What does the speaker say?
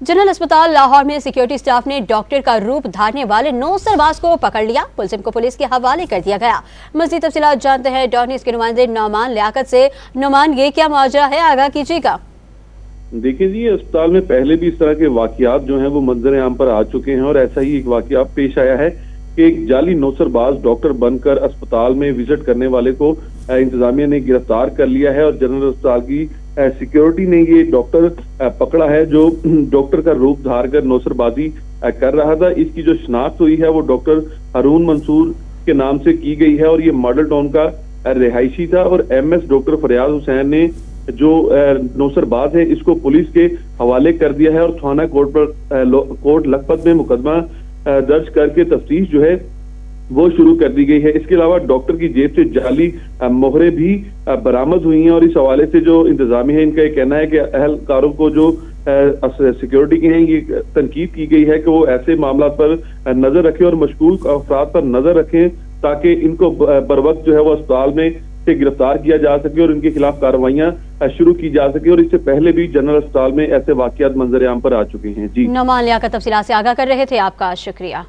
General अस्पताल लाहौर में security staff ने डॉक्टर का रूप धारने वाले 9 सरबाज को पकड़ लिया। मुलजिम को पुलिस के हवाले कर दिया गया। मज़ीद तफसीलात जानते हैं डॉन न्यूज़ के नुमाइंदे नौमान लियाकत से। नौमान, ये क्या माजरा है, आगाह कीजिएगा। देखिए जी, अस्पताल में पहले भी इस तरह के वाकयात जो हैं वो मंजर आम पर आ चुके हैं और ऐसा ही एक वाकया पेश आया है कि एक जाली नौसरबाज डॉक्टर बनकर अस्पताल में विजिट करने वाले को इंतजामिया ने गिरफ्तार कर लिया है और जनरल अस्पताल की सिक्योरिटी ने ये डॉक्टर पकड़ा है जो डॉक्टर का रूप धार कर नौसरबाजी कर रहा था। इसकी जो शनाख्त हुई है वो डॉक्टर हारून मंसूर के नाम से की गई है और ये मॉडल टाउन का रिहायशी था और MS डॉक्टर फरियाद हुसैन ने जो नौसरबाज है इसको पुलिस के हवाले कर दिया है और थाना कोर्ट लखपत में मुकदमा दर्ज करके तफ्तीश जो है वो शुरू कर दी गई है। इसके अलावा डॉक्टर की जेब से जाली मोहरे भी बरामद हुई हैं और इस हवाले से जो इंतजामी है इनका ये कहना है कि अहलकारों को जो सिक्योरिटी के हैं ये तनकीद की गई है कि वो ऐसे मामला पर नजर रखें और मशकूक अफराद पर नजर रखें ताकि इनको बर वक्त जो है वो अस्पताल में से गिरफ्तार किया जा सके और इनके खिलाफ कार्रवाइयां शुरू की जा सके। और इससे पहले भी जनरल अस्पताल में ऐसे वाकयात मंजर आम पर आ चुके हैं। जी, नौमान लियाकत तफसीलात से आगाह कर रहे थे, आपका शुक्रिया।